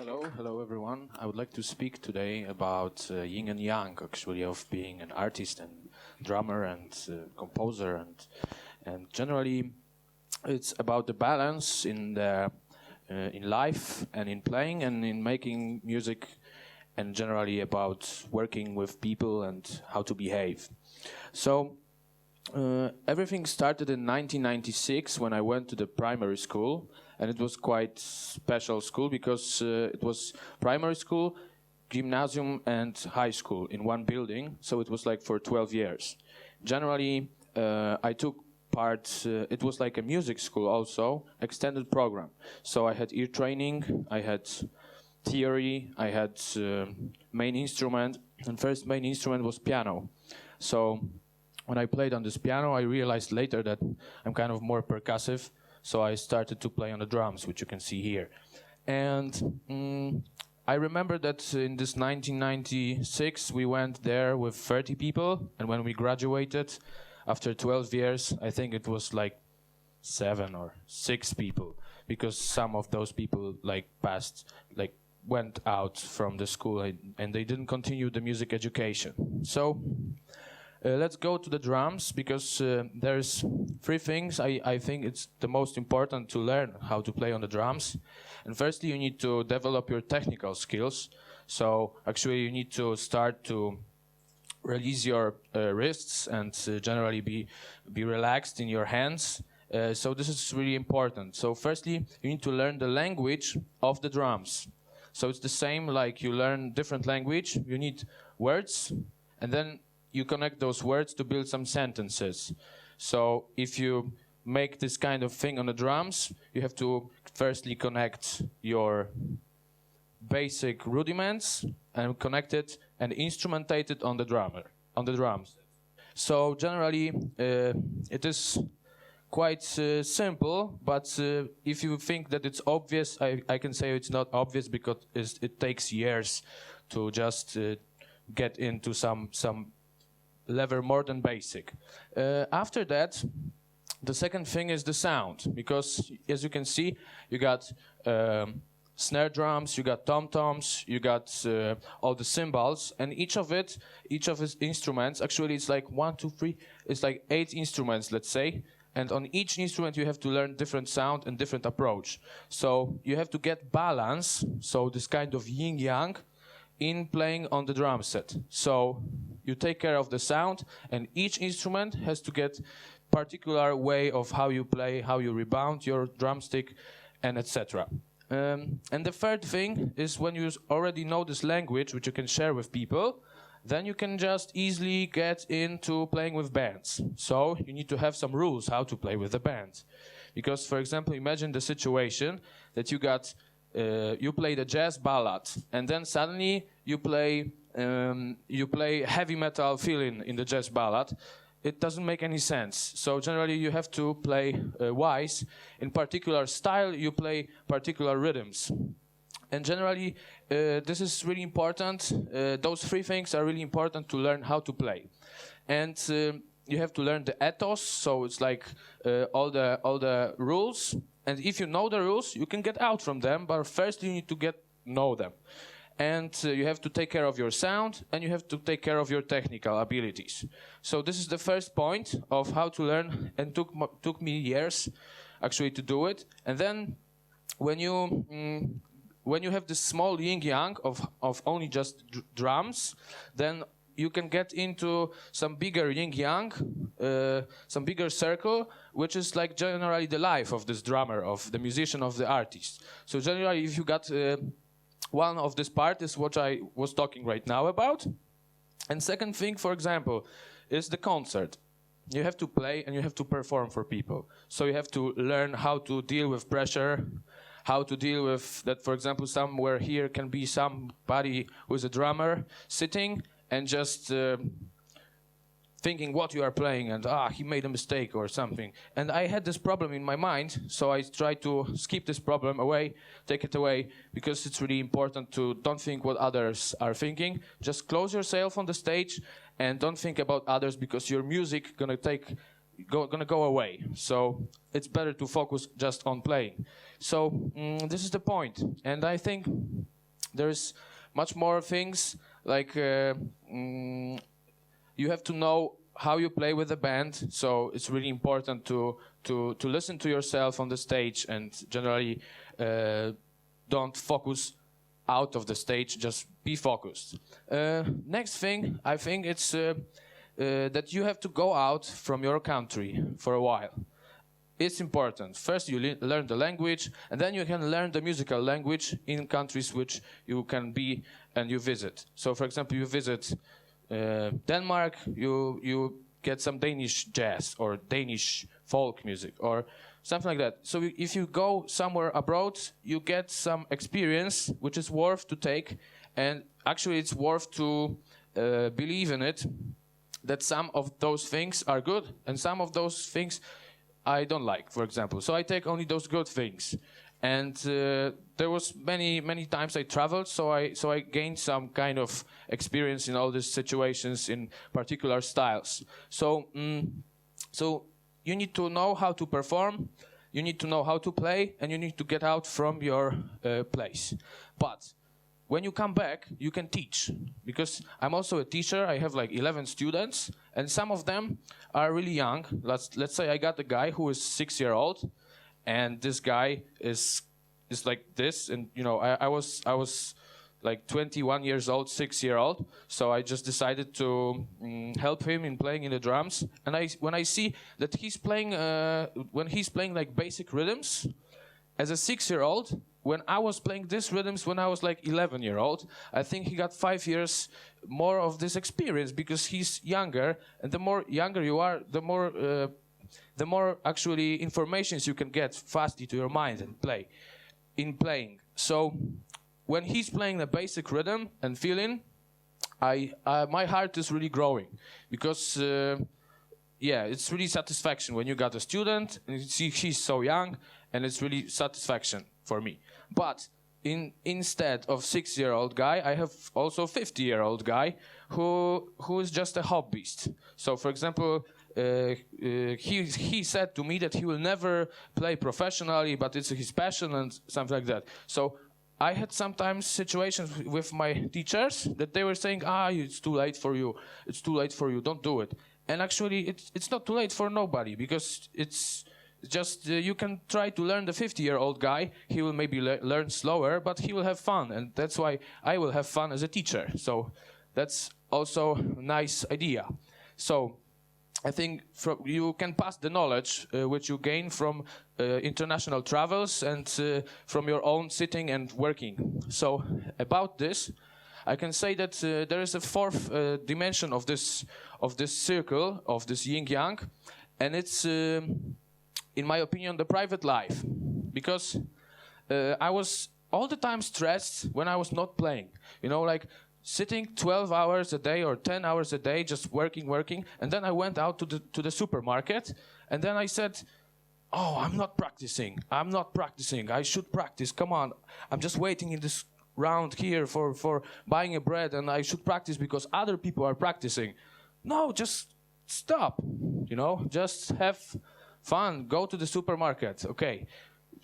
Hello everyone. I would like to speak today about yin and yang, actually, of being an artist and drummer and composer, and generally it's about the balance in life and in playing and in making music, and generally about working with people and how to behave. So everything started in 1996 when I went to the primary school. And it was quite special school because it was primary school, gymnasium and high school in one building. So it was like for 12 years. Generally, I took part, it was like a music school also, extended program. So I had ear training, I had theory, I had main instrument, and first main instrument was piano. So when I played on this piano, I realized later that I'm kind of more percussive. So I started to play on the drums, which you can see here. And I remember that in this 1996, we went there with 30 people. And when we graduated, after 12 years, I think it was like 7 or 6 people. Because some of those people went out from the school and they didn't continue the music education. So let's go to the drums, because there's 3 things I think it's the most important to learn how to play on the drums. And firstly, you need to develop your technical skills. So actually you need to start to release your wrists and generally be relaxed in your hands. So this is really important. So firstly, you need to learn the language of the drums. So it's the same like you learn different language. You need words, and then you connect those words to build some sentences. So if you make this kind of thing on the drums, you have to firstly connect your basic rudiments and connect it and instrumentate it on the drums. So generally it is quite simple, but if you think that it's obvious, I can say it's not obvious, because it takes years to just get into some level more than basic. After that, the second thing is the sound, because as you can see, you got snare drums, you got tom-toms, you got all the cymbals, and each of its instruments, actually it's like 1, 2, 3, it's like 8 instruments, let's say, and on each instrument you have to learn different sound and different approach. So you have to get balance, so this kind of yin-yang, in playing on the drum set. So you take care of the sound, and each instrument has to get particular way of how you play, how you rebound your drumstick, and etc. And the third thing is, when you already know this language, which you can share with people, then you can just easily get into playing with bands. So you need to have some rules how to play with the band. Because, for example, imagine the situation that you got you play the jazz ballad, and then suddenly you play heavy metal feeling in the jazz ballad. It doesn't make any sense. So generally you have to play wise. In particular style, you play particular rhythms. And generally this is really important. Those 3 things are really important to learn how to play. And you have to learn the ethos, so it's like all the rules. And if you know the rules, you can get out from them, but first you need to know them. And you have to take care of your sound, and you have to take care of your technical abilities. So this is the first point of how to learn, and took me years actually to do it. And then when you have this small yin-yang of only just drums, then you can get into some bigger yin-yang, some bigger circle, which is like generally the life of this drummer, of the musician, of the artist. So generally, if you got one of this part is what I was talking right now about. And second thing, for example, is the concert. You have to play and you have to perform for people. So you have to learn how to deal with pressure, how to deal with that. For example, somewhere here can be somebody who is a drummer sitting and just thinking what you are playing, and he made a mistake or something. And I had this problem in my mind, so I tried to skip this problem away, take it away, because it's really important to don't think what others are thinking. Just close yourself on the stage and don't think about others, because your music gonna go away. So it's better to focus just on playing. So this is the point. And I think there's much more things like you have to know how you play with the band, so it's really important to listen to yourself on the stage and generally don't focus out of the stage, just be focused. Next thing, I think it's that you have to go out from your country for a while. It's important. First you learn the language, and then you can learn the musical language in countries which you can be and you visit. So for example, you visit Denmark, you get some Danish jazz or Danish folk music or something like that. So if you go somewhere abroad, you get some experience which is worth to take, and actually it's worth to believe in it, that some of those things are good and some of those things I don't like, for example. So I take only those good things. And there was many times I traveled, so I gained some kind of experience in all these situations in particular styles. So so you need to know how to perform, you need to know how to play, and you need to get out from your place. But when you come back, you can teach, because I'm also a teacher. I have like 11 students, and some of them are really young. Let's say I got a guy who is 6-year-old, and this guy is like this, and you know, I was like 21 years old, 6-year-old, so I just decided to help him in playing in the drums. And when I see that he's playing when he's playing like basic rhythms as a 6-year-old, when I was playing these rhythms when I was like 11-year-old, I think he got 5 years more of this experience, because he's younger, and the more younger you are, the more actually informations you can get fastly to your mind and playing. So when he's playing the basic rhythm and feeling, my heart is really growing, because yeah, it's really satisfaction when you got a student and you see he's so young, and it's really satisfaction for me. But instead of 6-year-old guy, I have also 50-year-old guy who is just a hobbyist. So for example, he said to me that he will never play professionally, but it's his passion and something like that. So I had sometimes situations with my teachers that they were saying, it's too late for you, it's too late for you, don't do it. And actually it's not too late for nobody, because it's just you can try to learn the 50-year-old guy. He will maybe learn slower, but he will have fun, and that's why I will have fun as a teacher. So that's also a nice idea. So I think you can pass the knowledge which you gain from international travels and from your own sitting and working. So about this, I can say that there is a fourth dimension of this circle, of this yin-yang, and it's in my opinion, the private life, because I was all the time stressed when I was not playing. You know, like sitting 12 hours a day or 10 hours a day, just working, and then I went out to the supermarket, and then I said, I'm not practicing, I should practice, come on, I'm just waiting in this round here for buying a bread, and I should practice because other people are practicing. No, just stop, you know, just have fun, go to the supermarket, okay.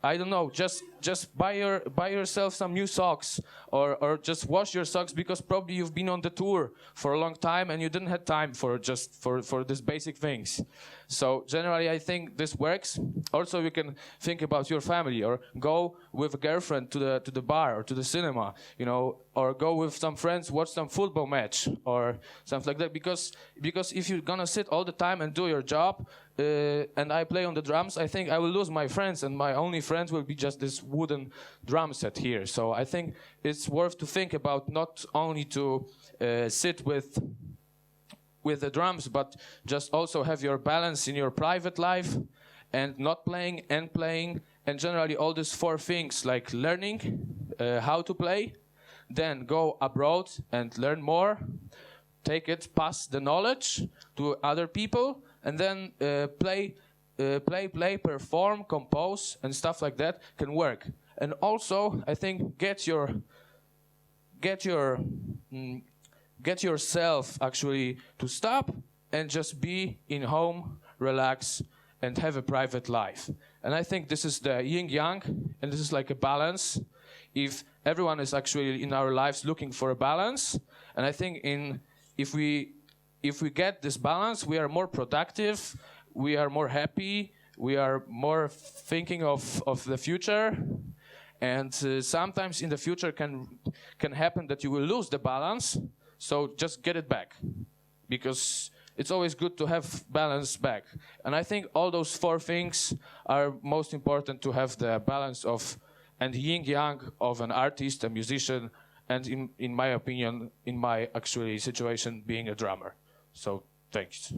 I don't know, just buy yourself some new socks, or just wash your socks, because probably you've been on the tour for a long time and you didn't have time for these basic things. So generally I think this works. Also you can think about your family, or go with a girlfriend to the bar or to the cinema, you know, or go with some friends, watch some football match or something like that, because if you're gonna sit all the time and do your job, and I play on the drums, I think I will lose my friends, and my only friends will be just this wooden drum set here. So I think it's worth to think about not only to sit with the drums, but just also have your balance in your private life, and not playing and playing, and generally all these four things, like learning how to play, then go abroad and learn more, pass the knowledge to other people, and then play, perform, compose, and stuff like that can work. And also, I think get yourself actually to stop and just be in home, relax, and have a private life. And I think this is the yin-yang, and this is like a balance if everyone is actually in our lives looking for a balance. And I think if we get this balance, we are more productive, we are more happy, we are more thinking of the future. And sometimes in the future can happen that you will lose the balance. So just get it back, because it's always good to have balance back. And I think all those 4 things are most important to have the balance of and yin-yang of an artist, a musician, and in my opinion, in my actually situation, being a drummer. So thanks.